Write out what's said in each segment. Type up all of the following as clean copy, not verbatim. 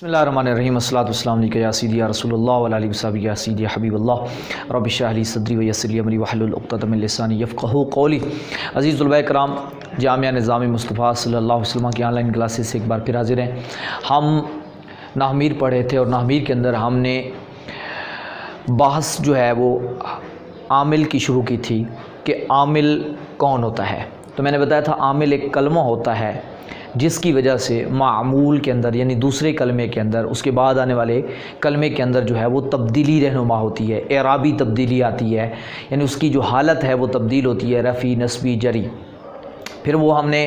बिस्मिल्लाहिर्रहमानिर्रहीम अस्सलातु वस्सलामु अलैका या सय्यदी या रसूलल्लाह व अला आलिहि वसहबिहि या सय्यदी या हबीबल्लाह रब्बि इश्रह ली सदरी व यस्सिर ली अमरी वहलुल उक़दतम मिन लिसानी यफ़क़हू क़ौली। अज़ीज़ तुलबा कराम, जामिया निज़ामी मुस्तफ़ा सल्लल्लाहु अलैहि वसल्लम की ऑनलाइन क्लासेस से एक बार फिर हाज़िर हैं। हम नाहमीर पढ़े थे और नाहमीर के अंदर हमने बहस जो है वो आमिल की शुरू की थी कि आमिल कौन होता है। तो मैंने बताया था आमिल एक कलमा होता है जिसकी वजह से मामूल के अंदर यानी दूसरे कलमे के अंदर उसके बाद आने वाले कलमे के अंदर जो है वो तब्दीली रहनुमा होती है, एराबी तब्दीली आती है, यानी उसकी जो हालत है वो तब्दील होती है, रफ़ी नस्बी जरी। फिर वो हमने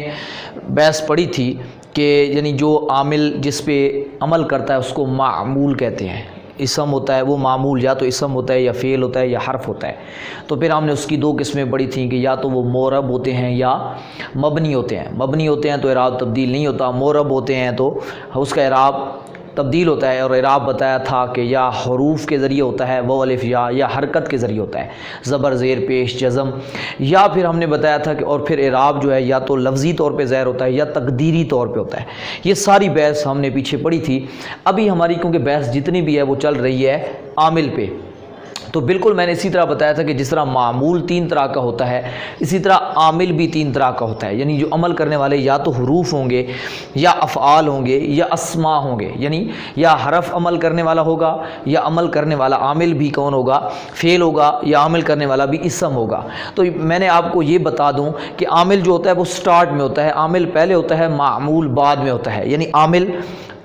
बहस पढ़ी थी कि यानी जो आमिल जिस पे अमल करता है उसको मामूल कहते हैं। इसम होता है वो मामूल, या तो इसम होता है या फ़ेल होता है या हर्फ होता है। तो फिर हमने उसकी दो किस्में पढ़ी थी कि या तो वो मोरब होते हैं या मबनी होते हैं। मबनी होते हैं तो इराब तब्दील नहीं होता, मोरब होते हैं तो उसका इराब तब्दील होता है। और इराब बताया था कि या हरूफ के ज़रिए होता है वो अलिफ या हरकत के ज़रिए होता है, ज़बर ज़ेर पेश जज़म। या फिर हमने बताया था कि और फिर इराब जो है या तो लफ्ज़ी तौर पे ज़ाहिर होता है या तकदीरी तौर पे होता है। ये सारी बहस हमने पीछे पढ़ी थी। अभी हमारी क्योंकि बहस जितनी भी है वो चल रही है आमिल पे, तो बिल्कुल मैंने इसी तरह बताया था कि जिस तरह मामूल तीन तरह का होता है इसी तरह आमिल भी तीन तरह का होता है। यानी जो अमल करने वाले या तो हुरूफ होंगे या अफ़आल होंगे या अस्मा होंगे, यानी या हरफ अमल करने वाला होगा या अमल करने वाला आमिल भी कौन होगा, फ़ेल होगा, या अमल करने वाला भी इसम होगा। तो मैंने आपको ये बता दूं कि आमिल जो होता है वो स्टार्ट में होता है, आमिल पहले होता है, मामूल बाद में होता है। यानी आमिल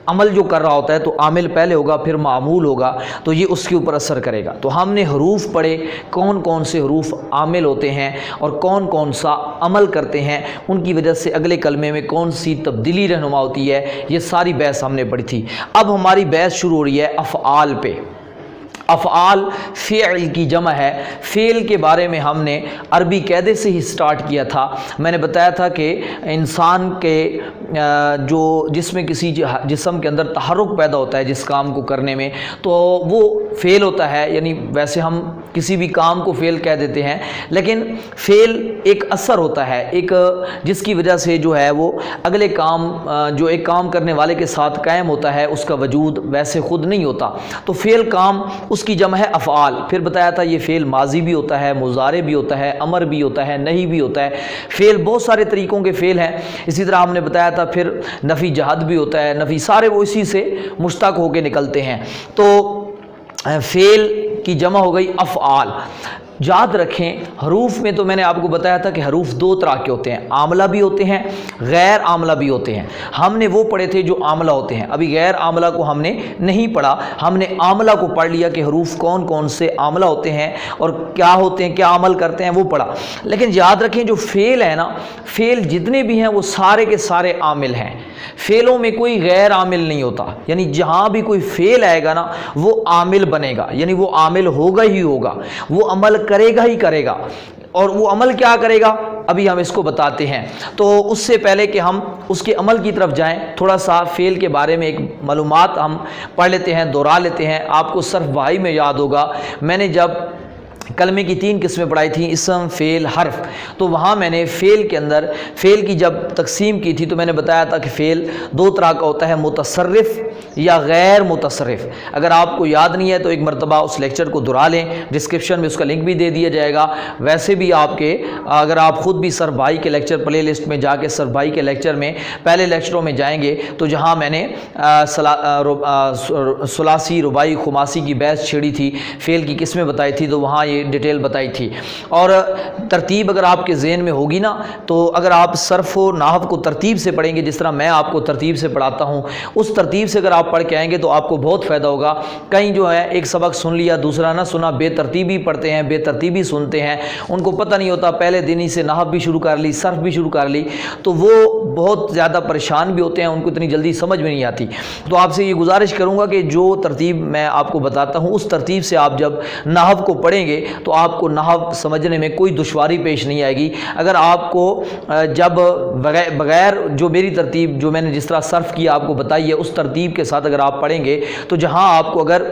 अमल जो कर रहा होता है तो आमिल पहले होगा फिर मामूल होगा, तो ये उसके ऊपर असर करेगा। तो हमने हरूफ पढ़े, कौन कौन से हरूफ आमिल होते हैं और कौन कौन सा अमल करते हैं, उनकी वजह से अगले कलमे में कौन सी तब्दीली रहनुमा होती है, ये सारी बहस हमने पढ़ी थी। अब हमारी बहस शुरू हो रही है अफ़आल पे। अफ़आल फ़ेल की जमा है। फ़ेल के बारे में हमने अरबी कायदे से ही स्टार्ट किया था। मैंने बताया था कि इंसान के जो जिसमें किसी जिस्म के अंदर तहर्रुक पैदा होता है जिस काम को करने में, तो वो फ़ेल होता है। यानी वैसे हम किसी भी काम को फ़ेल कह देते हैं, लेकिन फ़ेल एक असर होता है, एक जिसकी वजह से जो है वो अगले काम जो एक काम करने वाले के साथ कायम होता है उसका वजूद वैसे ख़ुद नहीं होता। तो फ़ेल काम उसकी जमा है अफ़आल। फिर बताया था ये फ़ेल माजी भी होता है, मुज़ारे भी होता है, अमर भी होता है, नहीं भी होता है। फ़ेल बहुत सारे तरीक़ों के फ़ेल हैं। इसी तरह हमने बताया था फिर नफ़ी जहद भी होता है, नफ़ी सारे वो इसी से मुश्तक़ होकर निकलते हैं। तो फ़ेल की जमा हो गई अफ़आल। याद रखें हरूफ में तो मैंने आपको बताया था कि हरूफ दो तरह के होते हैं, आमला भी होते हैं, गैर आमला भी होते हैं। हमने वो पढ़े थे जो आमला होते हैं, अभी गैर आमला को हमने नहीं पढ़ा। हमने आमला को पढ़ लिया कि हरूफ कौन कौन से आमला होते हैं और क्या होते हैं, क्या अमल करते हैं, वो पढ़ा। लेकिन याद रखें जो फ़ेल है ना, फ़ेल जितने भी हैं वो सारे के सारे आमिल हैं। फ़ेलों में कोई गैर आमिल नहीं होता, यानी जहाँ भी कोई फ़ेल आएगा ना वो आमिल बनेगा, यानी वो आमिल होगा ही होगा, वो अमल करेगा ही करेगा। और वो अमल क्या करेगा अभी हम इसको बताते हैं। तो उससे पहले कि हम उसके अमल की तरफ जाएं, थोड़ा सा फ़ेल के बारे में एक मालूमात हम पढ़ लेते हैं, दोहरा लेते हैं। आपको सर्फ बहाई में याद होगा मैंने जब कलमे की तीन किस्में पढ़ाई थी, इसम फ़ेल हर्फ, तो वहाँ मैंने फ़ेल के अंदर फ़ेल की जब तकसीम की थी तो मैंने बताया था कि फ़ेल दो तरह का होता है, मुतसर्रिफ़ या गैर मुतसर्रिफ़। अगर आपको याद नहीं है तो एक मरतबा उस लेक्चर को दोहरा लें, डिस्क्रिप्शन में उसका लिंक भी दे दिया जाएगा। वैसे भी आपके अगर आप ख़ुद भी सरफ भाई के लेक्चर प्ले लिस्ट में जाके सरफ भाई के लेक्चर में पहले लेक्चरों में जाएंगे तो जहाँ मैंने सुलासी रुबाई खुमासी की बहस छेड़ी थी, फ़ेल की किस्में बताई थी, तो वहाँ ये डिटेल बताई थी। और तरतीब अगर आपके ज़हन में होगी ना, तो अगर आप सर्फ और नाहव को तरतीब से पढ़ेंगे जिस तरह मैं आपको तरतीब से पढ़ाता हूँ, उस तरतीब से अगर आप पढ़ के आएंगे तो आपको बहुत फ़ायदा होगा। कहीं जो है एक सबक सुन लिया दूसरा ना सुना, बेतरतीबी पढ़ते हैं, बेतरतीबी सुनते हैं, उनको पता नहीं होता, पहले दिन ही से नाहव भी शुरू कर ली, सर्फ भी शुरू कर ली, तो वो बहुत ज़्यादा परेशान भी होते हैं, उनको इतनी जल्दी समझ में नहीं आती। तो आपसे ये गुजारिश करूँगा कि जो तरतीब मैं आपको बताता हूँ उस तरतीब से आप जब नाहव को पढ़ेंगे तो आपको नाहव समझने में कोई दुश्वारी पेश नहीं आएगी। अगर आपको जब बगैर जो मेरी तरतीब जो मैंने जिस तरह सर्फ किया आपको बताई है उस तरतीब के साथ अगर आप पढ़ेंगे तो जहाँ आपको अगर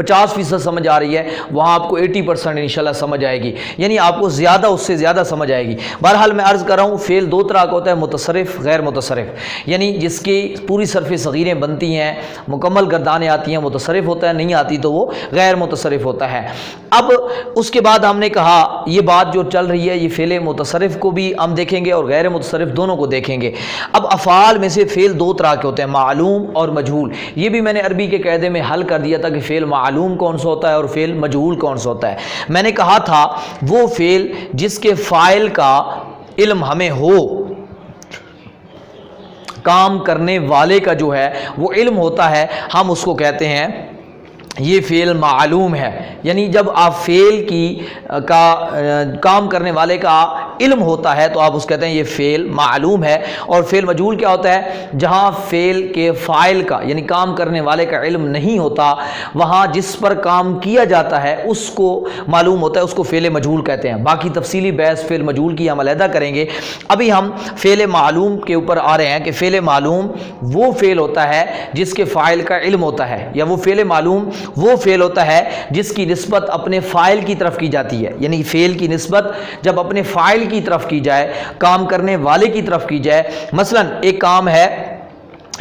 50% سمجھ آ رہی ہے وہاں آپ کو 80% انشاءاللہ سمجھ آئے گی، یعنی آپ کو زیادہ اس سے زیادہ سمجھ آئے گی۔ بہرحال میں عرض کر رہا ہوں فعل دو طرح کا ہوتا ہے، متصرف غیر متصرف، یعنی جس کی پوری صرف صغیریں بنتی ہیں، مکمل گردانیں آتی ہیں متصرف ہوتا ہے، نہیں آتی تو وہ غیر متصرف ہوتا ہے۔ اب اس کے بعد ہم نے کہا یہ بات جو چل رہی ہے یہ فعل متصرف کو بھی ہم دیکھیں گے اور غیر متصرف دونوں کو دیکھیں گے۔ اب افعال میں سے فعل دو طرح کے ہوتے ہیں، معلوم اور مجہول۔ یہ بھی میں نے عربی کے قاعدے میں حل کر دیا تھا کہ فعل معلوم کون سا ہوتا ہے اور فعل مجہول کون سا ہوتا ہے۔ میں نے کہا تھا وہ فعل جس کے فاعل کا علم ہمیں ہو، کام کرنے والے کا جو ہے وہ علم ہوتا ہے، ہم اس کو کہتے ہیں یہ فعل معلوم ہے۔ یعنی جب آپ فعل کی کام کرنے والے کا علم ہوتا ہے تو آپ اس کہتے ہیں یہ فعل معلوم ہے۔ اور فعل مجہول کیا ہوتا ہے؟ جہاں فعل کے فاعل کا یعنی کام کرنے والے کا علم نہیں ہوتا، وہاں جس پر کام کیا جاتا ہے اس کو معلوم ہوتا ہے، اس کو فعل مجہول کہتے ہیں۔ باقی تفصیلی بحث فعل مجہول کی ہم علیحدہ کریں گے۔ ابھی ہم فعل معلوم کے اوپر آ رہے ہیں کہ فعل معلوم وہ فعل ہوتا ہے جس کے فاعل کا علم ہوتا ہے، یا وہ فعل معلوم وہ فعل ہوتا ہے جس کی نسبت اپنے فاعل کی طرف کی جاتی ہے۔ یعنی فعل کی نسبت جب اپنے فاعل کی طرف کی جائے، کام کرنے والے کی طرف کی جائے، مثلا ایک کام ہے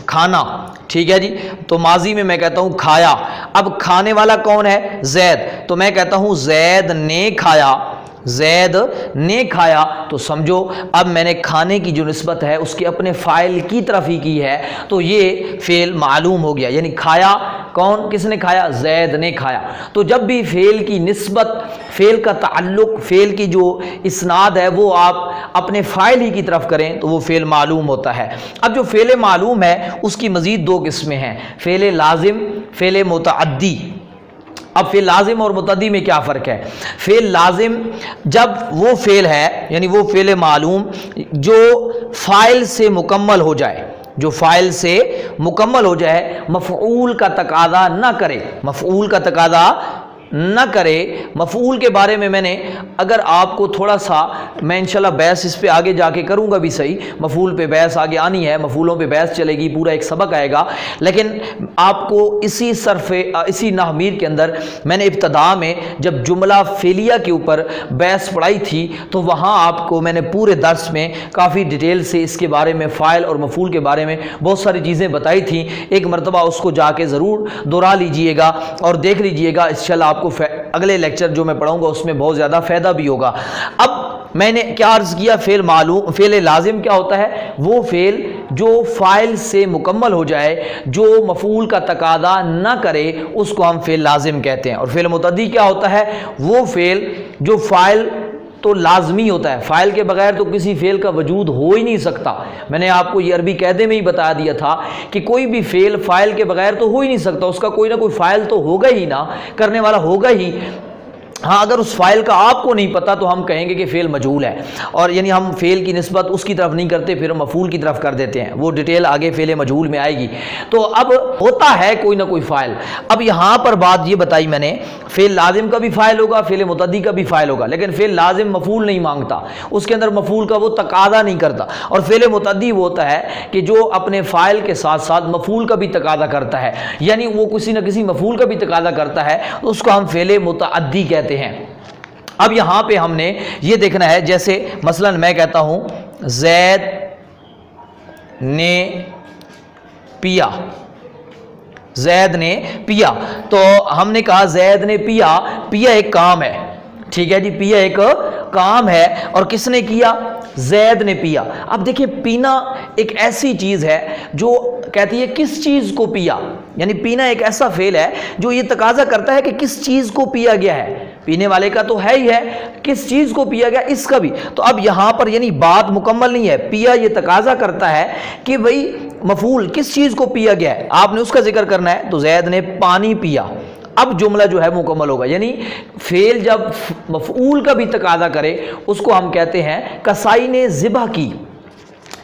کھانا، ٹھیک ہے جی، تو ماضی میں کہتا ہوں کھایا، اب کھانے والا کون ہے؟ زید، تو میں کہتا ہوں زید نے کھایا، زید نے کھایا، تو سمجھو اب میں نے کھانے کی جو نسبت ہے اس کے اپنے فاعل کی طرف ہی کی ہے، تو یہ فعل معلوم ہو گیا۔ یعنی کھایا کون، کس نے کھایا؟ زید نے کھایا۔ تو جب بھی فعل کی نسبت، فعل کا تعلق، فعل کی جو اسناد ہے وہ آپ اپنے فاعل ہی کی طرف کریں تو وہ فعل معلوم ہوتا ہے۔ اب جو فعل معلوم ہے اس کی مزید دو قسمیں ہیں، فعل لازم، فعل متعدی۔ اب فعل لازم اور متعدی میں کیا فرق ہے؟ فعل لازم جب وہ فعل ہے، یعنی وہ فعل معلوم جو فاعل سے مکمل ہو جائے، جو فاعل سے مکمل ہو جائے، مفعول کا تقاضا نہ کرے، مفعول کا تقاضا نہ کرے۔ مفعول کے بارے میں نے اگر آپ کو تھوڑا سا، میں انشاءاللہ بحث اس پہ آگے جا کے کروں گا بھی صحیح، مفعول پہ بحث آگے آنی ہے، مفعولوں پہ بحث چلے گی، پورا ایک سبق آئے گا، لیکن آپ کو اسی نحویر کے اندر میں نے ابتدا میں جب جملہ فعلیہ کے اوپر بحث پڑھائی تھی تو وہاں آپ کو میں نے پورے درس میں کافی ڈیٹیل سے اس کے بارے میں، فاعل اور مفعول کے بارے میں بہت ساری چیزیں بتائی تھیں۔ ایک مرتبہ اس کو جا کے ضرور دہرا لیجئے گا اور دیکھ لیجئے گا، انشاءاللہ آپ کو اگلے لیکچر جو میں پڑھاؤں گا اس میں بہت زیادہ فائدہ بھی ہوگا۔ اب میں نے کیا عرض کیا؟ فعل معلوم، فعل لازم کیا ہوتا ہے؟ وہ فعل جو فاعل سے مکمل ہو جائے، جو مفعول کا تقاضا نہ کرے، اس کو ہم فعل لازم کہتے ہیں۔ اور فعل متعدی کیا ہوتا ہے؟ وہ فعل جو فاعل تو لازمی ہوتا ہے، فاعل کے بغیر تو کسی فعل کا وجود ہو ہی نہیں سکتا۔ میں نے آپ کو یہ عربی قاعدے میں ہی بتا دیا تھا کہ کوئی بھی فعل فاعل کے بغیر تو ہو ہی نہیں سکتا، اس کا کوئی نہ کوئی فاعل تو ہوگا ہی نا، کرنے والا ہوگا ہی۔ ہاں اگر اس فاعل کا آپ کو نہیں پتا تو ہم کہیں گے کہ فعل مجہول ہے، اور یعنی ہم فعل کی نسبت اس کی طرف نہیں کرتے، پھر مفعول کی طرف کر دیتے ہیں، وہ ڈیٹیل آگے فعل مجہول میں آئے گی۔ تو اب ہوتا ہے کوئی نہ کوئی فاعل۔ اب یہاں پر بات یہ بتائی میں نے، فعل لازم کا بھی فاعل ہوگا، فعل متعدی کا بھی فاعل ہوگا، لیکن فعل لازم مفعول نہیں مانگتا، اس کے اندر مفعول کا وہ تقاضا نہیں کرتا، اور فعل متعدی وہ ہوتا ہے کہ جو اپنے فاعل کے ساتھ ساتھ مفعول کا بھی تقاضا کرتا ہے، یعنی وہ کسی نہ کسی مفعول کا بھی تقاضا کرتا ہے، تو اس کو ہم فعل متعدی کہتے ہیں۔ اب یہاں پہ ہم نے یہ دیکھنا ہے، جیسے مثلا میں کہتا ہوں زید نے پیا، زید نے پیا، تو ہم نے کہا زید نے پیا، پیا ایک کام ہے، ٹھیک ہے جی، پیا ایک کام ہے، اور کس نے کیا؟ زید نے پیا۔ اب دیکھیں پینا ایک ایسی چیز ہے جو کہتی ہے کس چیز کو پیا، یعنی پینا ایک ایسا فعل ہے جو یہ تقاضا کرتا ہے کہ کس چیز کو پیا گیا ہے، پینے والے کا تو ہے ہی ہے، کس چیز کو پیا گیا اس کا بھی۔ تو اب یہاں پر یعنی بات مکمل نہیں ہے، پیا یہ تقاضا کرتا ہے کہ بھئی مفعول کس چیز کو پیا گیا ہے، آپ نے اس کا ذکر کرنا ہے، تو زید نے پانی پیا، اب جملہ جو ہے مکمل ہوگا۔ یعنی فعل جب مفعول کا بھی تقاضا کرے اس کو ہم کہتے ہیں کسائی نے ذبح کی،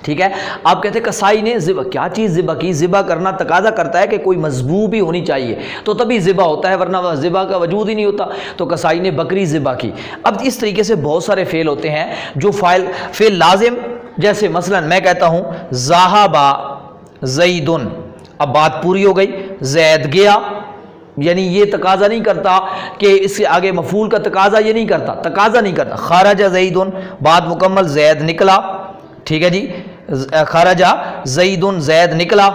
ٹھیک ہے، آپ کہتے ہیں کسائی نے ذبح، کیا چیز ذبح کی؟ ذبح کرنا تقاضا کرتا ہے کہ کوئی مذبوح بھی ہونی چاہیے تو تبھی ذبح ہوتا ہے، ورنہ ذبح کا وجود ہی نہیں ہوتا، تو کسائی نے بکری ذبح کی۔ اب اس طریقے سے بہت سارے فعل ہوتے ہیں جو فعل لازم، جیسے مثلا میں کہتا ہوں ذہب زید، اب بات پوری ہو گئی، زید گیا، یعنی یہ تقاضا نہیں کرتا کہ اس سے آگے مفعول کا تقاضا یہ نہیں کرتا، تقاضا نہیں کرتا. خرج زید، بعد مکمل زید نکلا. ٹھیک ہے جی، خرج زید، زید نکلا.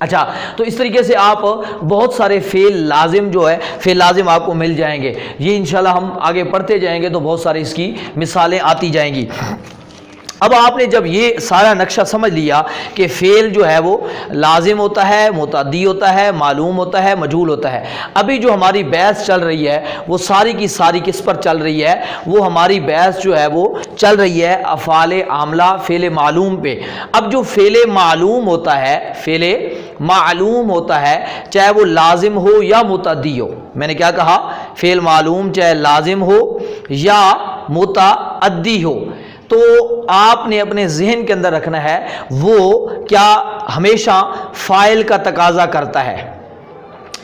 اچھا، تو اس طریقے سے آپ بہت سارے فعل لازم جو ہے فعل لازم آپ کو مل جائیں گے. یہ انشاءاللہ ہم آگے پڑھتے جائیں گے تو بہت سارے اس کی مثالیں آتی جائیں گی. اب آپ نے جب یہ سارا نقشہ سمجھ لیا کہ فعل جو ہے وہ لازم ہوتا ہے، متعدی ہوتا ہے، معلوم ہوتا ہے، مجہول ہوتا ہے. ابھی جو ہماری بحث چل رہی ہے وہ ساری کی ساری کس پر چل رہی ہے؟ وہ ہماری بحث جو ہے وہ چل رہی ہے افعال عاملہ فعل معلوم پہ. اب جو فعل معلوم ہوتا ہے، فعل معلوم ہوتا ہے، چاہے وہ لازم ہو یا متعدی ہو. میں نے کیا کہا؟ فعل معلوم چاہے لازم ہو یا متعدی ہو، تو آپ نے اپنے ذہن کے اندر رکھنا ہے وہ کیا ہمیشہ فاعل کا تقاضا کرتا ہے.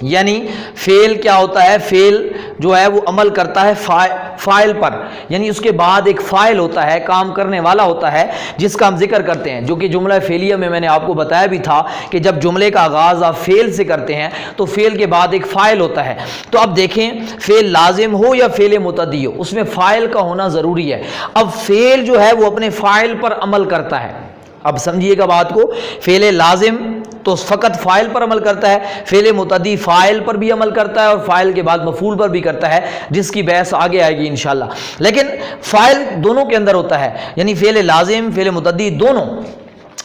یعنی فعل کیا ہوتا ہے؟ فعل جو ہے وہ عمل کرتا ہے فاعل پر، یعنی اس کے بعد ایک فاعل ہوتا ہے، کام کرنے والا ہوتا ہے جس کا ہم ذکر کرتے ہیں، جو کہ جملہ فعلیہ میں نے آپ کو بتایا بھی تھا کہ جب جملے کا آغاز آپ فعل سے کرتے ہیں تو فعل کے بعد ایک فاعل ہوتا ہے. تو اب دیکھیں فعل لازم ہو یا فعل متعدی ہو، اس میں فاعل کا ہونا ضروری ہے. اب فعل جو ہے وہ اپنے فاعل پر عمل کرتا ہے. اب سمجھیے گا بات کو، فعل لازم تو فقط فاعل پر عمل کرتا ہے، فعل متعدی فاعل پر بھی عمل کرتا ہے اور فاعل کے بعد مفعول پر بھی کرتا ہے، جس کی بحث آگے آئے گی انشاءاللہ. لیکن فاعل دونوں کے اندر ہوتا ہے، یعنی فعل لازم فعل متعدی دونوں،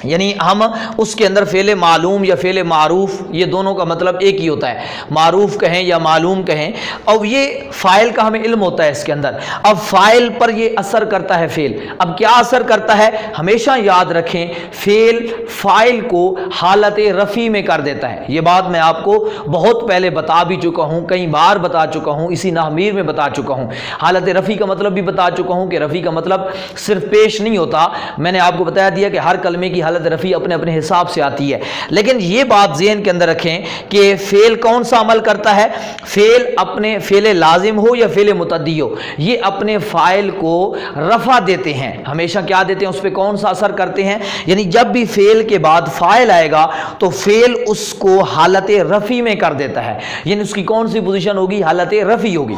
یعنی ہم اس کے اندر فعل معلوم یا فعل معروف، یہ دونوں کا مطلب ایک ہی ہوتا ہے، معروف کہیں یا معلوم کہیں. اور یہ فاعل کا ہمیں علم ہوتا ہے اس کے اندر. اب فاعل پر یہ اثر کرتا ہے فعل. اب کیا اثر کرتا ہے؟ ہمیشہ یاد رکھیں فعل فاعل کو حالت رفع میں کر دیتا ہے. یہ بات میں آپ کو بہت پہلے بتا بھی چکا ہوں، کئی بار بتا چکا ہوں، اسی نحمیر میں بتا چکا ہوں. حالت رفع کا مطلب بھی بتا چکا ہوں کہ رفع کا مطلب صرف پیش نہیں ہوتا. میں نے آپ کو بتایا دیا کہ ہر کلمے کی حالت رفع اپنے اپنے حساب سے آتی ہے. لیکن یہ بات ذہن کے اندر رکھیں کہ فعل کون سا عمل کرتا ہے؟ فعل اپنے فعل لازم ہو یا فعل متعدی ہو، یہ اپنے فاعل کو رفع دیتے ہیں. ہمیشہ کیا دیتے ہیں؟ اس پہ کون سا اثر کرتے ہیں؟ یعنی جب بھی فعل کے بعد فاعل آئے گا تو فعل اس کو حالت رفع میں کر دیتا ہے. یعنی اس کی کون سی پوزیشن ہوگی؟ حالت رفع ہوگی.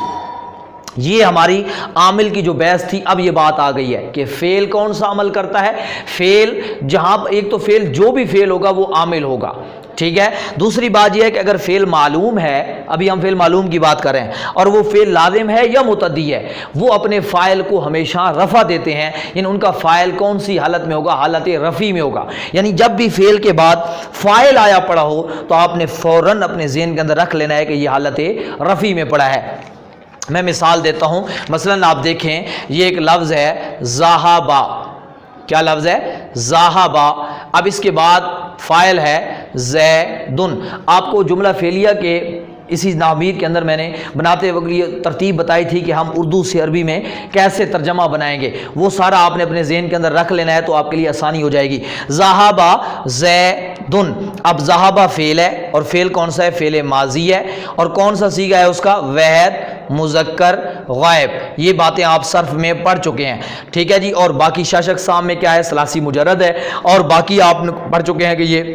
یہ ہماری عامل کی جو بحث تھی، اب یہ بات آ گئی ہے کہ فعل کون سا عمل کرتا ہے. فعل جہاں ایک تو فعل جو بھی فعل ہوگا وہ عامل ہوگا، ٹھیک ہے. دوسری بات یہ ہے کہ اگر فعل معلوم ہے، ابھی ہم فعل معلوم کی بات کر رہے ہیں، اور وہ فعل لازم ہے یا متعدی ہے، وہ اپنے فاعل کو ہمیشہ رفع دیتے ہیں. یعنی ان کا فاعل کون سی حالت میں ہوگا؟ حالت رفع میں ہوگا. یعنی جب بھی فعل کے بعد فاعل آیا پڑا ہو تو آپ نے فوراً اپنے ذہن کے اندر رکھ لینا ہے کہ یہ حالت رفع میں پڑا ہے. میں مثال دیتا ہوں. مثلاً آپ دیکھیں یہ ایک لفظ ہے ذہبا. کیا لفظ ہے؟ ذہبا. اب اس کے بعد فاعل ہے زیدن. آپ کو جملہ فعلیہ کے اسی نامیر کے اندر میں نے بناتے وقت یہ ترتیب بتائی تھی کہ ہم اردو سے عربی میں کیسے ترجمہ بنائیں گے، وہ سارا آپ نے اپنے ذہن کے اندر رکھ لینا ہے تو آپ کے لیے آسانی ہو جائے گی. ذہبا زیدن. اب ذہبا فعل ہے اور فعل کون سا ہے؟ فعل ماضی ہے. اور کون سا صیغہ ہے اس کا؟ واحد مذکر غائب. یہ باتیں آپ صرف میں پڑھ چکے ہیں، ٹھیک ہے جی. اور باقی شش اقسام میں کیا ہے؟ ثلاثی مجرد ہے. اور باقی آپ پڑھ چکے ہیں کہ یہ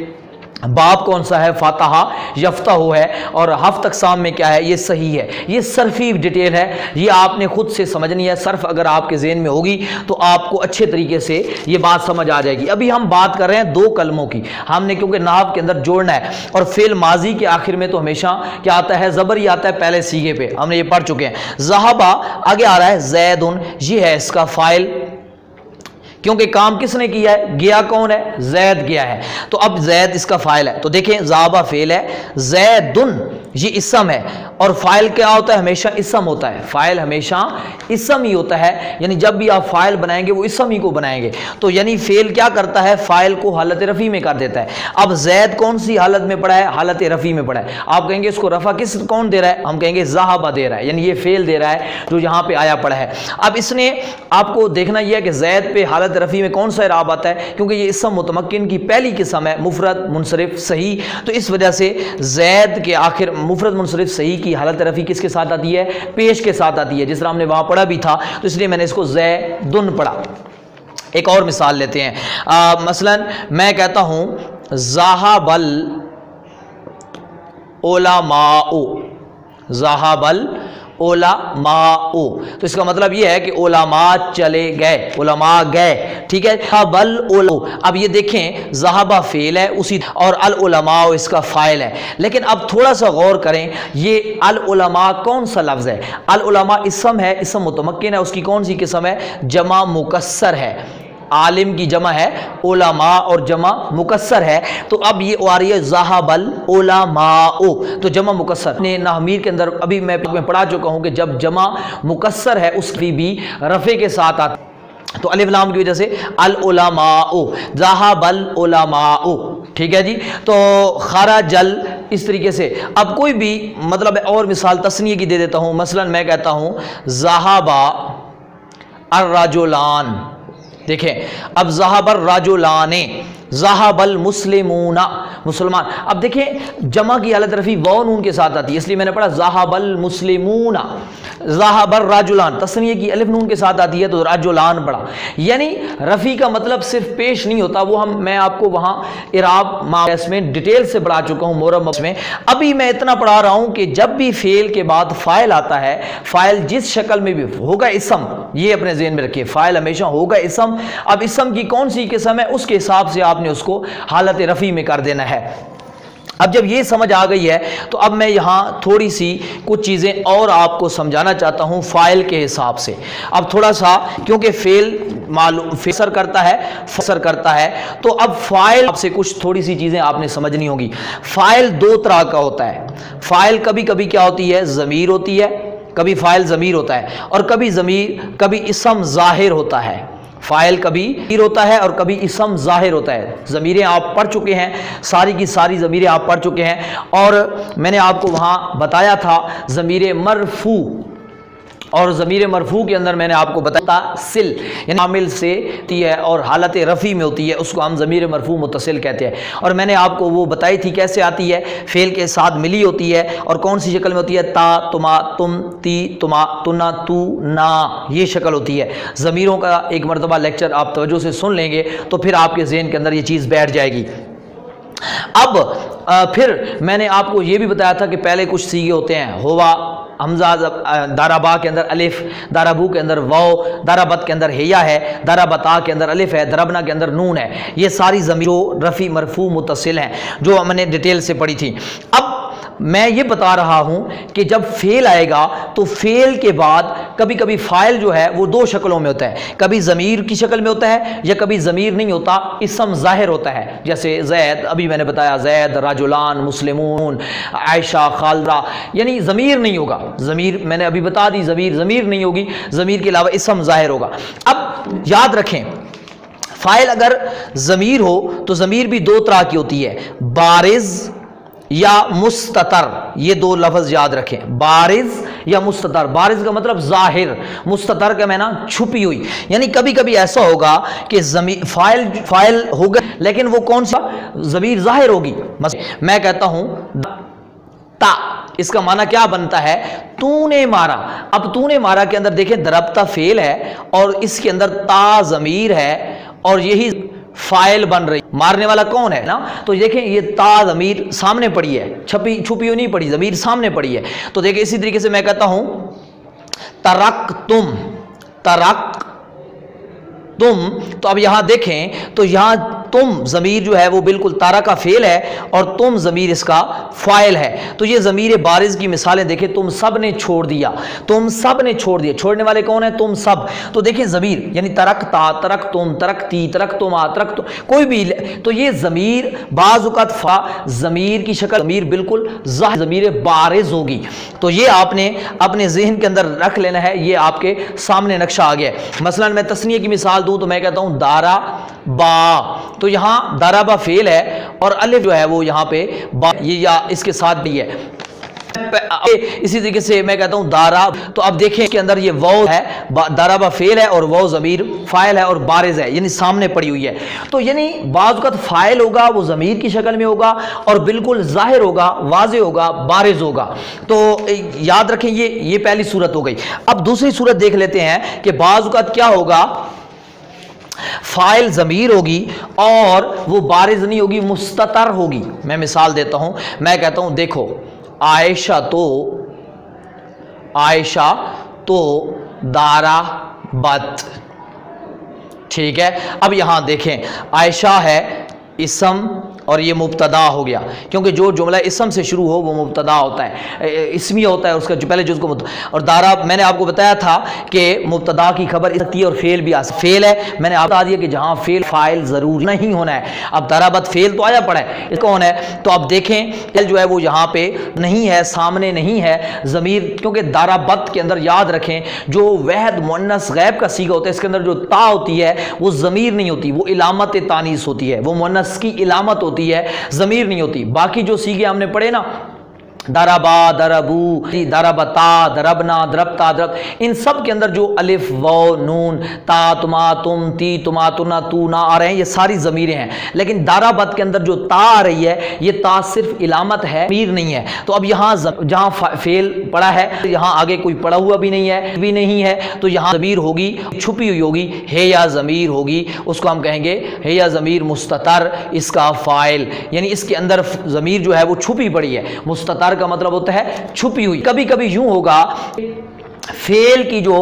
باب کون سا ہے؟ فاتحہ یفتح ہے. اور ہفت اقسام میں کیا ہے؟ یہ صحیح ہے. یہ صرفی ڈیٹیل ہے، یہ آپ نے خود سے سمجھنی ہے. صرف اگر آپ کے ذہن میں ہوگی تو آپ کو اچھے طریقے سے یہ بات سمجھ آ جائے گی. ابھی ہم بات کر رہے ہیں دو کلموں کی، ہم نے کیونکہ نحو کے اندر جوڑنا ہے. اور فعل ماضی کے آخر میں تو ہمیشہ کیا آتا ہے؟ زبر ہی آتا ہے پہلے صیغے پہ. ہم نے یہ پڑھ چکے ہیں. ذہبا آگے آ رہا ہے زیدن. یہ ہے اس کا فاعل، کیونکہ کام کس نے کیا ہے؟ گیا کون ہے؟ زید گیا ہے. تو اب زید اس کا فاعل ہے. تو دیکھیں ذہبا فعل ہے، زیدن یہ اسم ہے. اور فاعل کیا ہوتا ہے؟ ہمیشہ اسم ہوتا ہے. فاعل ہمیشہ اسم ہی ہوتا ہے. یعنی جب بھی آپ فاعل بنائیں گے وہ اسم ہی کو بنائیں گے. تو یعنی فعل کیا کرتا ہے؟ فاعل کو حالت رفع میں کر دیتا ہے. اب زید کون سی حالت میں پڑا ہے؟ حالت رفع میں پڑا ہے. آپ کہیں گے اس کو رفع کون دے رہا ہے؟ ہم کہیں گے ذہبا دے رہا ہے. یعنی یہ فعل دے رہا ہے جو یہاں پہ آیا پڑا ہے. اب اس نے آپ کو دیکھنا یہ ہے کہ زید پہ حالت رفع میں کون سا اعراب آتا ہے؟ کیونکہ یہ اسم متمکن کی پہلی قسم ہے، مفرد منصرف صحیح. تو اس وجہ سے زید کے آخر مفرد منصرف صحیح کی حالت رفع کس کے ساتھ آتی ہے؟ پیش کے ساتھ آتی ہے. جس طرح ہم نے وہاں پڑھا بھی تھا تو اس لیے میں نے اس کو زیدن پڑھا. ایک اور مثال لیتے ہیں. مثلا میں کہتا ہوں ذہبل उलमाओ, ज़हाबल उलमाओ, तो इसका मतलब ये है कि उलमा चले गए, उलमा गए, ठीक है। ज़हाबल उलमा, अब ये देखें ज़हाबा फ़ेल है उसी, और अल उलमाओ इसका फ़ाइल है। लेकिन अब थोड़ा सा गौर करें, ये अल उलमा कौन सा लफ्ज़ है? अल उलमा इस्म है, इस्म मुतमक्किन है, उसकी कौन सी किस्म है? जमा मुकस्सर है। आलिम की जमा है उलमा और जमा मुकस्सर है। तो अब ये आ रही है ज़हाबल उलमाओ, तो जमा मुकस्सर ने नाहमीर के अंदर अभी मैं पढ़ा चुका हूँ कि जब जमा मुकस्सर है उसकी भी रफ़े के साथ आता, तो अलिफ लाम की वजह से अल उलमाओ, ज़हाबल उलमाओ, ठीक है जी। तो खरजल, इस तरीके से। अब कोई भी मतलब और मिसाल तस्नीय की दे देता हूँ, मसलन मैं कहता हूँ ज़हाबा अर्रजुलान, देखें अब ज़हाबर राजुलाने, ज़हाबल मुस्लिमूना, मुसलमान। अब देखें जमा की हालत रफ़ी वाव नून के साथ आती है, इसलिए मैंने पढ़ा ज़हाबल मुस्लिमूना, ज़हाबर राजुलान तस्नीय की अलिफ नून के साथ आती है तो राजुलान पढ़ा। यानी रफ़ी का मतलब सिर्फ पेश नहीं होता, वो मैं आपको वहाँ इराब मास में डिटेल से पढ़ा चुका हूँ मोरम में। अभी मैं इतना पढ़ा रहा हूँ कि जब भी फ़ेल के बाद फ़ाइल आता है, फ़ाइल जिस शक्ल में भी होगा इस्म, ये अपने ज़हन में रखिए, फ़ाइल हमेशा होगा इस्म। अब इस्म की कौन सी किस्म है उसके हिसाब से आपने उसको हालत रफ़ी में कर देना है। अब जब ये समझ आ गई है तो अब मैं यहाँ थोड़ी सी कुछ चीज़ें और आपको समझाना चाहता हूँ फ़ाइल के हिसाब से। अब थोड़ा सा, क्योंकि फ़ेल मालूम फ़सर करता है, तो अब फ़ाइल से कुछ थोड़ी सी चीज़ें आपने समझनी होगी। फ़ाइल दो तरह का होता है। फ़ाइल कभी कभी क्या होती है? ज़मीर होती है, कभी फ़ाइल ज़मीर होता है, और कभी इस्म ज़ाहिर होता है। फ़ाइल कभी ज़मीर होता है और कभी इस्म ज़ाहिर होता है। ज़मीरें आप पढ़ चुके हैं, सारी की सारी ज़मीरें आप पढ़ चुके हैं, और मैंने आपको वहाँ बताया था ज़मीर मरफू, और ज़मीर मरफू के अंदर मैंने आपको बताया सिल यानी आमिल से होती है और हालत रफ़ी में होती है, उसको हम ज़मीर मरफू मुतसिल कहते हैं। और मैंने आपको वो बताई थी कैसे आती है, फ़ेल के साथ मिली होती है और कौन सी शक्ल में होती है? ता, तुमा, तुम, ती, तुमा, तुना, तू, ना, ये शक्ल होती है। ज़मीरों का एक मरतबा लेक्चर आप तवज्जो से सुन लेंगे तो फिर आपके ज़हन के अंदर ये चीज़ बैठ जाएगी। अब फिर मैंने आपको ये भी बताया था कि पहले कुछ सीगे होते हैं, होवा, हमजा, दाराबा के अंदर अलिफ, दाराबू के अंदर वाव, दाराबत के अंदर हैया है, दाराबता के अंदर अलिफ है, दरबना के अंदर नून है। ये सारी ज़मीरों रफ़ी मरफू मुतसिल हैं जो मैंने डिटेल से पढ़ी थी। अब मैं ये बता रहा हूँ कि जब फ़ेल आएगा तो फ़ेल के बाद कभी कभी फ़ाइल जो है वो दो शक्लों में होता है, कभी ज़मीर की शक्ल में होता है या कभी ज़मीर नहीं होता, इस्म ज़ाहिर होता है। जैसे ज़ैद, अभी मैंने बताया ज़ैद, राजुलान, मुस्लिमून, आयशा, खालदा, यानी ज़मीर नहीं होगा। ज़मीर मैंने अभी बता दी, ज़मीर नहीं होगी, ज़मीर के अलावा इस्म ज़ाहिर होगा। अब याद रखें, फ़ाइल अगर ज़मीर हो तो ज़मीर भी दो तरह की होती है, बारिज़ या मुस्ततर। ये दो लफ्ज़ याद रखें, बारिज़ या मुस्ततर। बारिज़ का मतलब ज़ाहिर, मुस्ततर का माना छुपी हुई। यानी कभी कभी ऐसा होगा कि फ़ाइल होगा लेकिन वो कौन सा? ज़मीर ज़ाहिर होगी। मैं कहता हूँ ता, इसका माना क्या बनता है? तूने मारा। अब तूने मारा के अंदर देखें दरबता फ़ेल है और इसके अंदर ता ज़मीर है और यही फ़ाइल बन रही, मारने वाला कौन है ना? तो देखें ये ता ज़मीर सामने पड़ी है, छुपी हुई नहीं पड़ी, ज़मीर सामने पड़ी है। तो देखें इसी तरीके से मैं कहता हूं तरक तुम, तो अब यहां देखें तो यहां तुम ज़मीर जो है वो बिल्कुल तारा का फ़ेल है और तुम ज़मीर इसका फ़ाइल है। तो ये ज़मीर बारिज़ की मिसालें देखें, तुम सब ने छोड़ दिया, तुम सब ने छोड़ दिया, छोड़ने वाले कौन है? तुम सब। तो देखें ज़मीर यानी तरकता, तरक तुम, तरकती, तरक तुमा, तरक तुम, कोई भी, तो ये ज़मीर बाज़ुक़ात फ़ा ज़मीर की शक्ल, ज़मीर बिल्कुल ज़मीर बारिज़ होगी। तो ये आपने अपने ज़हन के अंदर रख लेना है, ये आपके सामने नक्शा आ गया है। मसलन मैं तस्नीय की मिसाल दूँ तो मैं कहता हूँ दारा बा, तो यहाँ दाराबा फेल है और अलिफ जो है वो यहाँ पे बा, ये या इसके साथ भी है। इसी तरीके से मैं कहता हूँ दारा, तो अब देखें इसके अंदर ये वाव है, दाराबा फेल है और वाव ज़मीर फ़ाइल है और बारिज़ है यानी सामने पड़ी हुई है। तो यानी बाज़ वक़्त फ़ाइल होगा वो ज़मीर की शक्ल में होगा और बिल्कुल ज़ाहिर होगा, वाज़ेह होगा, बारिज़ होगा। तो याद रखें ये पहली सूरत हो गई। अब दूसरी सूरत देख लेते हैं कि बाज़ वक़्त क्या होगा, फ़ाइल ज़मीर होगी और वो बारिज़ नहीं होगी, मुस्ततर होगी। मैं मिसाल देता हूं, मैं कहता हूं देखो आयशा तो दारा बत। ठीक है, अब यहां देखें, आयशा है इसम और ये मुब्तदा हो गया, क्योंकि जो जुमला इसम से शुरू हो वो मुब्तदा होता है, इसमी होता है, उसका जो पहले जुज़ को और दारा मैंने आपको बताया था कि मुब्तदा की खबर सकती है और फेल भी आ सकती है। फेल है, मैंने आपको बता दिया कि जहाँ फेल फाइल ज़रूर नहीं होना है। अब दाराबत फेल तो आया पड़ा है, कौन है, तो आप देखें फेल जो है वो यहाँ पे नहीं है, सामने नहीं है ज़मीर, क्योंकि दाराबत के अंदर याद रखें जो वहद मुअन्नस गैब का सीगा होता है, इसके अंदर जो ता होती है वो ज़मीर नहीं होती, वो इलामत तानीस होती है, वो मुअन्नस की इलामत होती है, ज़मीर नहीं होती। बाकी जो सीगे हमने पढ़े ना, दरबा, दरबू, दरबता, दरबना, दरबता, दरब, इन सब के अंदर जो अलिफ व नून ता तुमा तुम ती तुमा तुना तू ना आ रहे हैं, ये सारी ज़मीरें हैं। लेकिन दाराबत के अंदर जो ता आ रही है, ये ता सिर्फ इलामत है, ज़मीर नहीं है। तो अब यहाँ जहाँ फेल पड़ा है, यहाँ आगे कोई पड़ा हुआ भी नहीं है, तो यहाँ ज़मीर होगी, छुपी हुई होगी, है या ज़मीर होगी, उसको हम कहेंगे है या ज़मीर मुस्ततर, इसका फ़ाइल, यानी इसके अंदर ज़मीर जो है वो छुपी पड़ी है। मुस्ततर का मतलब होता है छुपी हुई। कभी कभी यूं होगा, फेल की जो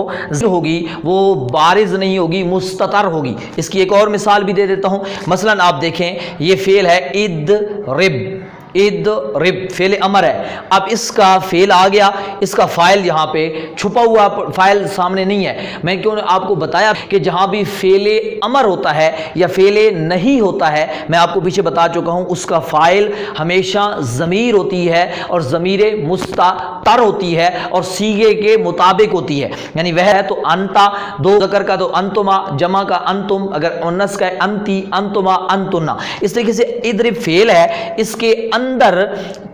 होगी वो बारिज नहीं होगी, मुस्ततर होगी। इसकी एक और मिसाल भी दे देता हूं। मसलन आप देखें, ये फेल है इद रिब, फेल अमर है। अब इसका फेल आ गया, इसका फाइल यहाँ पे छुपा हुआ, फाइल सामने नहीं है। मैं क्यों आपको बताया कि जहाँ भी फेले अमर होता है या फेले नहीं होता है, मैं आपको पीछे बता चुका हूँ, उसका फाइल हमेशा ज़मीर होती है और ज़मीर मुस्ततर होती है और सीगे के मुताबिक होती है। यानी वह है तो अंता, दो ज़कर का तो अंतुमा, जमा का अंतुम, अगर उन्नस का अंती, अंतुमा, अंतुन्ना। इस तरीके से इद्रिब फेल है, इसके अंदर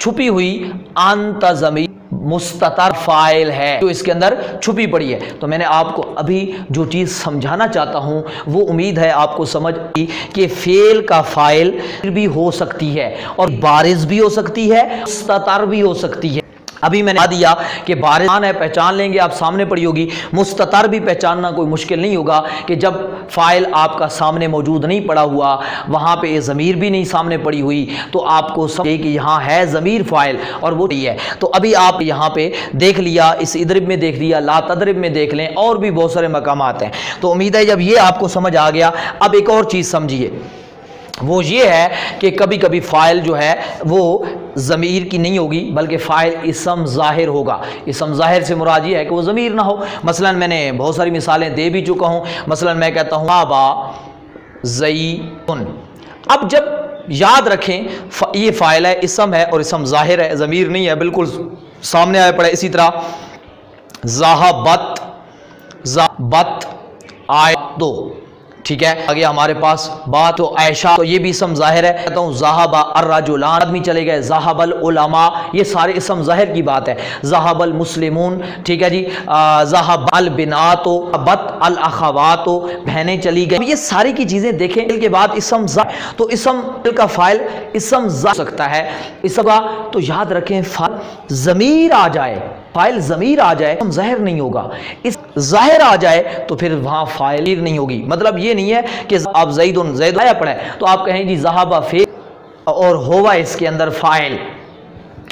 छुपी हुई अंत ज़मीर मुस्ततर फाइल है जो इसके अंदर छुपी पड़ी है। तो मैंने आपको अभी जो चीज़ समझाना चाहता हूं वो उम्मीद है आपको समझ आई कि फेल का फाइल भी हो सकती है और बारिज भी हो सकती है, मुस्ततर भी हो सकती है। अभी मैंने बता दिया कि बारिज है, पहचान लेंगे, आप सामने पड़ी होगी। मुस्ततर भी पहचानना कोई मुश्किल नहीं होगा कि जब फाइल आपका सामने मौजूद नहीं पड़ा हुआ, वहाँ पे ज़मीर भी नहीं सामने पड़ी हुई, तो आपको समझे कि यहाँ है ज़मीर फाइल और वो है। तो अभी आप यहाँ पे देख लिया, इस इद्रिब में देख लिया, ला तद्रिब में देख लें, और भी बहुत सारे मकामात हैं। तो उम्मीद है जब ये आपको समझ आ गया। अब एक और चीज़ समझिए, वो ये है कि कभी कभी फ़ाइल जो है वो ज़मीर की नहीं होगी, बल्कि फ़ाइल इसम ज़ाहिर होगा। इसम ज़ाहिर से मुराद ये है कि वो ज़मीर ना हो। मसलन मैंने बहुत सारी मिसालें दे भी चुका हूँ। मसलन मैं कहता हूँ आबा ज़ईदुन। अब जब याद रखें, ये फ़ाइल है, इसम है और इसम ज़ाहिर है, ज़मीर नहीं है, बिल्कुल सामने आया पड़ा। इसी तरह ज़ाहबत आए दो, ठीक है, आगे हमारे पास बात तो आयशा, तो ये भी इसम ज़ाहिर है। कहता हूँ ज़ाहबा अर्रजुलान, आदमी चले गए, ज़ाहबल उलमा, ये सारे इसम ज़ाहिर की बात है। ज़ाहबल मुस्लिमून, ठीक है जी, ज़ाहबल बिनातो, बत अल अखवातो, बहनें चली गई। ये सारी की चीज़ें देखें के बाद इसम तो इसम का फ़ाइल इसम सकता है। इसम का तो याद रखें, फ़ाइल ज़मीर आ जाए, फ़ाइल ज़मीर आ जाए, हम ज़ाहिर नहीं होगा। इस ज़ाहिर आ जाए तो फिर वहाँ फ़ाइल नहीं होगी। मतलब ये नहीं है कि आप ज़ईदुन, ज़ैद आया पड़ा है तो आप कहें जी ज़हाबा फेल और होवा इसके अंदर फ़ाइल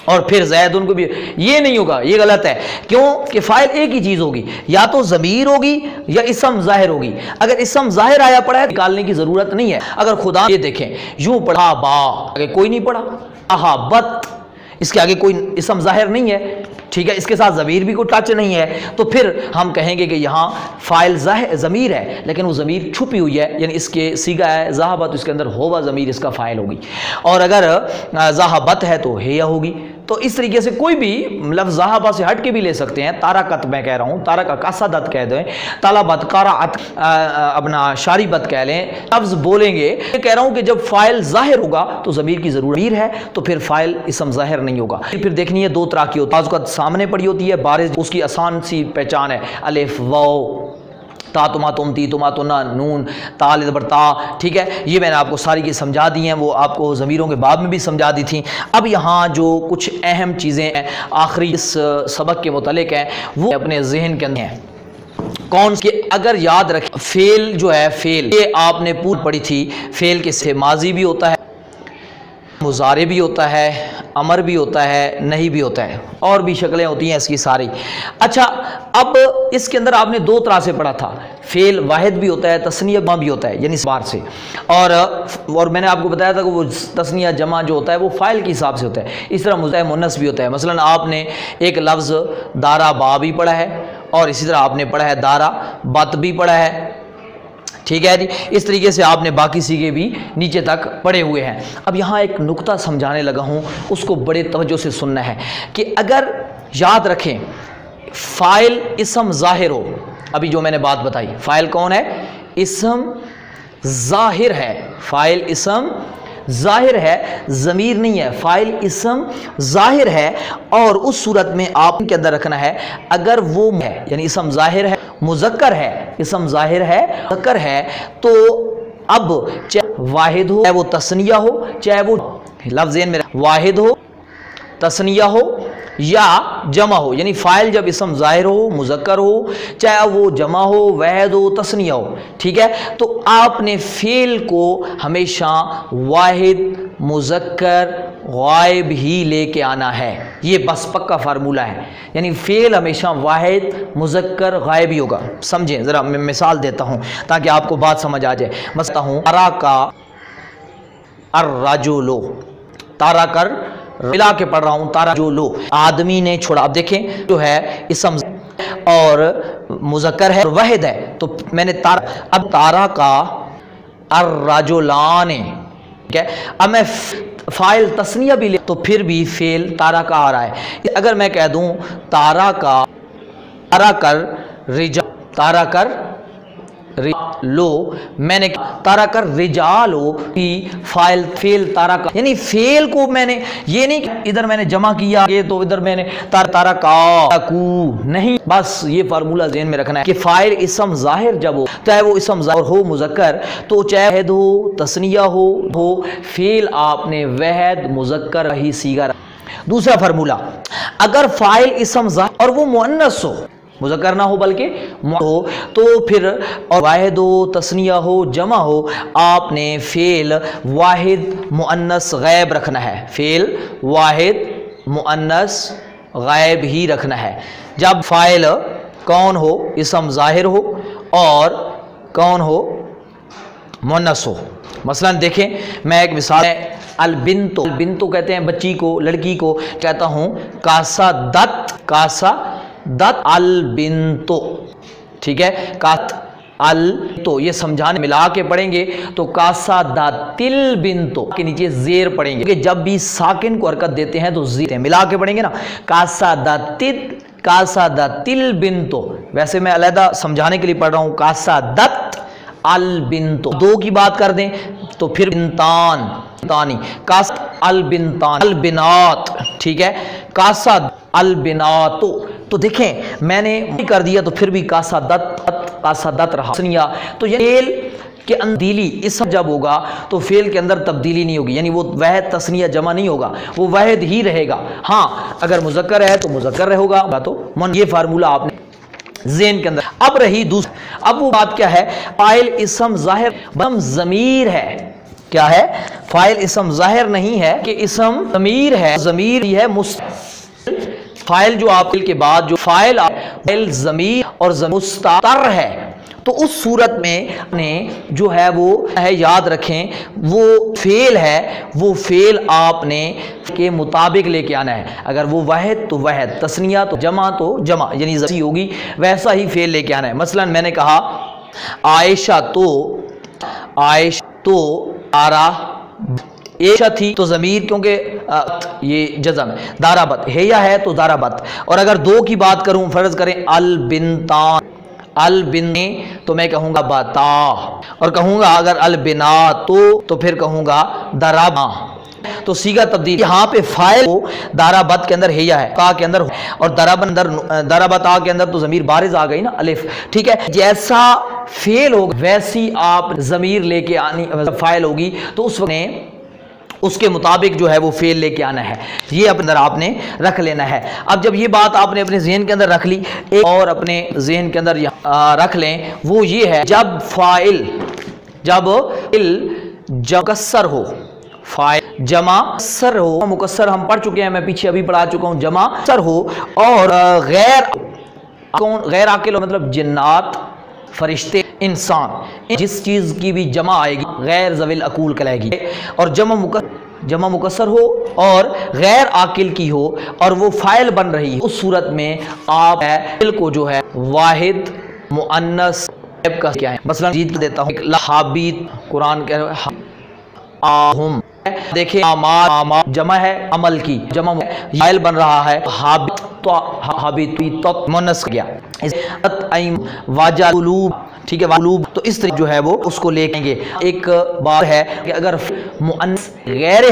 और फिर ज़ैदुन को भी, ये नहीं होगा, ये गलत है। क्यों कि फ़ाइल एक ही चीज़ होगी, या तो ज़मीर होगी या इसम ज़ाहिर होगी। अगर इसम ज़ाहिर आया पड़ा है निकालने की ज़रूरत नहीं है। अगर खुदा ये देखें, यूँ पढ़ा बा, आगे कोई नहीं पढ़ा, अहाबत, इसके आगे कोई इसम ज़ाहिर नहीं है, ठीक है, इसके साथ ज़मीर भी कोई टच नहीं है, तो फिर हम कहेंगे कि यहाँ फ़ाइल ज़मीर है, लेकिन वो ज़मीर छुपी हुई है, यानी इसके सीगा है ज़हाबत, तो इसके अंदर होवा ज़मीर इसका फ़ाइल होगी। और अगर ज़हाबत है तो हेया होगी। तो इस तरीके से कोई भी लफ्ज़ ज़हाबा से हट के भी ले सकते हैं। तारकत मैं कह रहा हूँ, तारका कसदत कह दें, तलबत कराअत, अपना शारिबत कह लें, लफ्ज़ बोलेंगे। ये कह रहा हूँ कि जब फ़ाइल ज़ाहिर होगा तो ज़मीर की ज़रूरत है, तो फिर फ़ाइल इसम ज़ाहिर नहीं होगा। फिर देखनी है दो तरह की होती है, सामने पड़ी होती है बारिज़, उसकी आसान सी पहचान है, अलिफ वाव, ता तुमा तुम ती तुमा तुना नून ताल ता, ठीक है, ये मैंने आपको सारी की समझा दी हैं, वो आपको ज़मीरों के बाब में भी समझा दी थी। अब यहाँ जो कुछ अहम चीज़ें हैं आखिरी इस सबक के मुतालिक हैं वो अपने जहन के अंदर हैं। कौन सी? अगर याद रखें, फेल जो है, फेल ये आपने पूरी पढ़ी थी, फेल के से माजी भी होता है, मुज़ारे भी होता है, अमर भी होता है, नहीं भी होता है, और भी शक्लें होती हैं इसकी सारी। अच्छा, अब इसके अंदर आपने दो तरह से पढ़ा था, फेल वाहिद भी होता है, तस्निया जमा भी होता है, यानी इस बार से। और मैंने आपको बताया था कि वो तस्निया जमा जो होता है वो फ़ाइल के हिसाब से होता है। इस तरह मुन्नस भी होता है। मसलन आपने एक लफ्ज़ दारा बा भी पढ़ा है, और इसी तरह आपने पढ़ा है दारा बत भी पढ़ा है, ठीक है जी। इस तरीके से आपने बाकी सीगे भी नीचे तक पढ़े हुए हैं। अब यहाँ एक नुक्ता समझाने लगा हूँ, उसको बड़े तवज्जो से सुनना है कि अगर याद रखें फ़ाइल इसम ज़ाहिर हो, अभी जो मैंने बात बताई, फ़ाइल कौन है? इसम ज़ाहिर है, फ़ाइल इसम ज़ाहिर है, ज़मीर नहीं है, फ़ाइल इसम ज़ाहिर है। और उस सूरत में आपके अंदर रखना है अगर वो है, यानी इसम ज़ाहिर है, मुज़क्कर है, इसम ज़ाहिर है, मुज़क्कर है, तो अब चाहे वाहिद हो, चाहे वो तस्निया हो, चाहे वो लफ्ज़ में वाहिद हो, तस्निया हो या जमा हो, यानी फ़ाइल जब इसम ज़ाहिर हो, मुज़क्कर हो, चाहे वो जमा हो, वाहिद हो, तस्निया हो, ठीक है, तो आपने फ़ेल को हमेशा वाहिद, मुज़क्कर, गायब ही लेके आना है। ये बस पक्का फार्मूला है, यानी फ़ेल हमेशा वाहिद, मुज़क्कर, गायब ही होगा। समझें ज़रा, मैं मिसाल देता हूँ ताकि आपको बात समझ आ जाए। मसला हूँ तारा का अर्रजुलो, तारा कर मिला के पढ़ रहा हूँ, तारा जो लो, आदमी ने छोड़ा। अब देखें जो है इसम और मुज़क्कर है, वाहिद है, तो मैंने तारा, अब तारा का अर्रजुलाने, ठीक है। अब मैं फ़ाइल तस्निया भी ले तो फिर भी फ़ेल तारा का आ रहा है। अगर मैं कह दूँ तारा का, तारा कर रिजा, तारा कर लो, मैंने तारा कर रिजालो की फ़ाइल फ़ेल तारा का, यानी फ़ेल को मैंने ये नहीं इधर मैंने जमा किया ये तो इधर मैंने तारा का कू नहीं, बस ये फार्मूला ज़हन में रखना है कि फ़ाइल इसम ज़ाहिर जब हो, चाहे वो इसम ज़ाहिर हो मुज़क्कर, तो चाहे वहद हो, तस्निया हो, फ़ेल आपने वहद, मुज़क्कर ही सीगा। दूसरा फार्मूला, अगर फ़ाइल इसम ज़ाहिर और वो मुअन्नस हो, मुज़क्कर ना हो बल्कि हो, तो फिर और वाहिद हो, तस्निया हो, जमा हो, आपने फ़ेल वाहिद, मुअन्नस, गैब रखना है। फ़ेल वाहिद, मुअन्नस, गैब ही रखना है। जब फ़ाइल कौन हो? इसम ज़ाहिर हो और कौन हो? मुअन्नस हो। मसलन देखें, मैं एक मिसाल है, अलबिंतो, बिंतो कहते हैं बच्ची को, लड़की को, कहता हूँ कासा दत, कासा दत अलबिंतो, ठीक है, कात अल, तो ये समझाने मिला के पढ़ेंगे तो कासा दातिल बिंतो के नीचे जेर पढ़ेंगे, क्योंकि जब भी साकिन को हरकत देते हैं तो जेर मिला के पढ़ेंगे ना, कासा दातिल, कासा दातिल बिंतो। वैसे मैं अलहदा समझाने के लिए पढ़ रहा हूँ कासा दत अल बिंतो। दो की बात कर दें तो फिर बिंतान, तानी, कास अल बिंतान, अल बिनात, ठीक है, कासा अल बिनातो। तो देखें मैंने कर दिया तो फिर भी कासा दत रहा तस्निया, तो ये फेल के अंदीली इसम जब होगा तो फेल के अंदर तब्दीली नहीं होगी, यानी वो वहद तस्निया जमा नहीं होगा, वो वहद ही रहेगा। हाँ, अगर मुज़क्कर है तो मुज़क्कर रहेगा, तो मन, ये फार्मूला आपने ज़हन के अंदर। अब रही दूसरी, अब वो बात क्या है, फ़ाइल इसम ज़ाहिर बम ज़मीर है, क्या है? फ़ाइल इसम ज़ाहिर नहीं है कि इसम ज़मीर है, ज़मीर है फ़ाइल जो आप के बाद जो फ़ाइल ज़मीर और मुस्तर है, तो उस सूरत में ने जो है वो है, याद रखें वो फेल है, वो फेल आपने के मुताबिक लेके आना है। अगर वो वाहिद तो वाहिद, तस्निया तो जमा, यानी जैसी होगी वैसा ही फेल लेके आना है। मसलन मैंने कहा आयशा तो आरा, एशा थी तो ज़मीर, क्योंकि ये जज़म है, दाराबत हेया है तो दाराबत। और अगर दो की बात करूं, फर्ज करें अल बिनतान, अल बिन, तो मैं कहूँगा बता, और कहूँगा अगर अल बिना तो फिर कहूँगा दराबा, तो सीगा तब्दील। यहाँ पे फाइल को दाराबत के अंदर हेया है, का के अंदर, और दराबता के अंदर तो ज़मीर बारिज आ गई ना, अलिफ, ठीक है। जैसा फेल होगा वैसी आप ज़मीर लेके आनी, फाइल होगी तो उस वक्त उसके मुताबिक जो है वो फेल लेके आना है, ये अपने अंदर आपने रख लेना है। अब जब ये बात आपने अपने जहन के अंदर रख ली, एक और अपने जहन के अंदर रख लें, वो ये है जब फाइल जब कसर हो, فاعل جمع مکسر ہو، مکسر ہم پڑھ چکے ہیں، میں پیچھے ابھی پڑھا چکا ہوں، جمع مکسر ہو اور غیر عاقل مطلب جنات، فرشتے، انسان، جس چیز کی بھی جمع آئے گی غیر ذوی العقول کہلائے گی، اور جمع مکسر ہو اور غیر عاقل کی ہو اور وہ فاعل بن رہی ہے، اس صورت میں آپ فاعل کو جو ہے واحد مؤنث کا کیا ہے، مثلا جیت دیتا ہوں لحابیت، قرآن کہہ رہا ہے آہم، دیکھیں آمال جمع ہے عمل کی، جمع فاعل بن رہا ہے حابت، تو حابت مؤنث گیا، واجہ قلوب، ٹھیک ہے قلوب، تو اس طرح جو ہے وہ اس کو لے گے۔ ایک بات ہے کہ اگر مؤنث غیر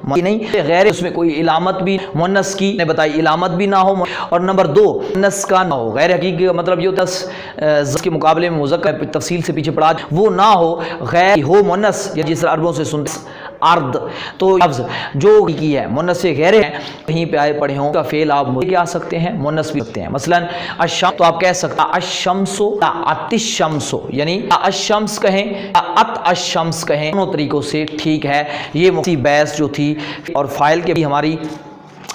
نہیں غیر اس میں کوئی علامت بھی مؤنث کی نے بتائی علامت بھی نہ ہو، اور نمبر دو مؤنث کا نہ ہو، غیر حقیقی کا مطلب یہ ہوتا ہے ذکر کے مقابلے میں مذکر تفصیل سے پیچھے پڑھا وہ نہ ہو، غیر ہو مؤنث، یا جس طرح عربوں سے سنتے ارد، تو لفظ جو کی ہے مؤنث سے غیر ہے کہیں پہ آئے پڑھے ہوں کا فعل آپ کیا سکتے ہیں مؤنث بھی سکتے ہیں، مثلا الشمس تو آپ کہہ سکتے ہیں الشمس ات الشمس، یعنی الشمس کہیں ات الشمس کہیں، دونوں طریقوں سے ٹھیک ہے۔ یہ مفتی بحث جو تھی اور فاعل کے بھی ہماری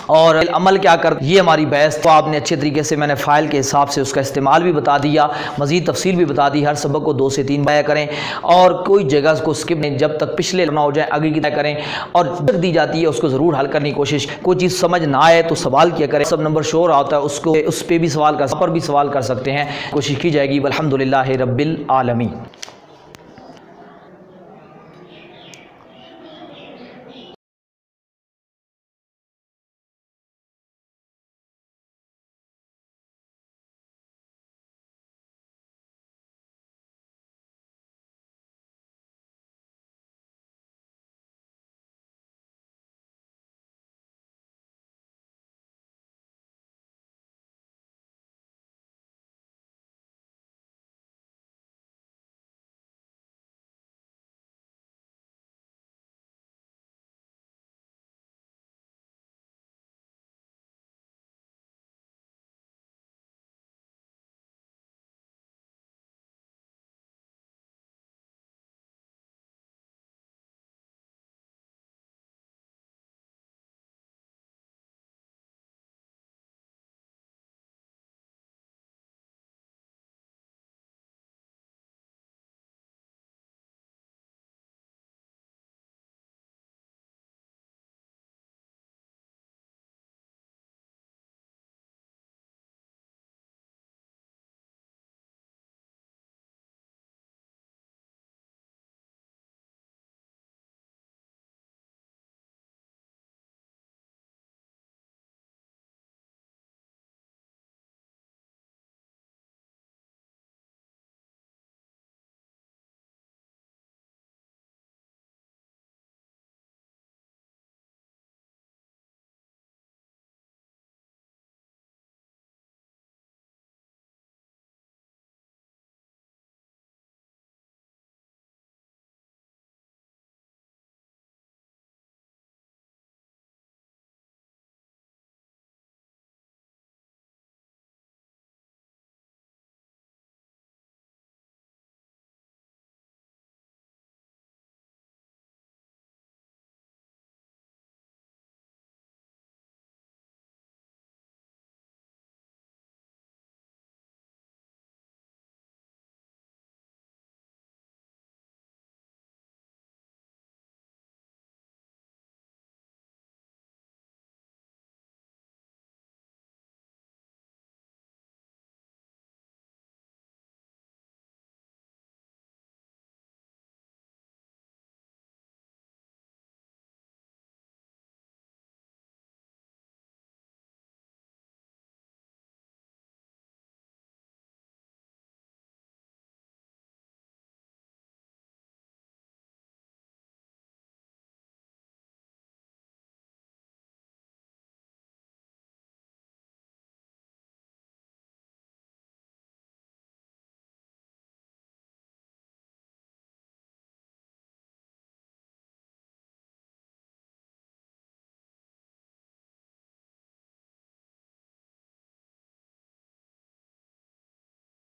اور عمل کیا کر یہ ہماری بحث، تو آپ نے اچھے طریقے سے میں نے فاعل کے حساب سے اس کا استعمال بھی بتا دیا، مزید تفصیل بھی بتا دی، ہر سبق کو 2 سے 3 بار کریں اور کوئی جگہ کو سکپ نہیں، جب تک پچھلے نہ ہو جائے آگے کی طرح کریں، اور جب دی جاتی ہے اس کو ضرور حل کرنے کی کوشش، کوئی چیز سمجھ نہ آئے تو سوال کیا کریں، سب نمبر شو رہا ہوتا ہے اس کو اس پہ بھی سوال کر سکتے ہیں، کوشش کی جائے گی۔ والحمدللہ رب العالمین۔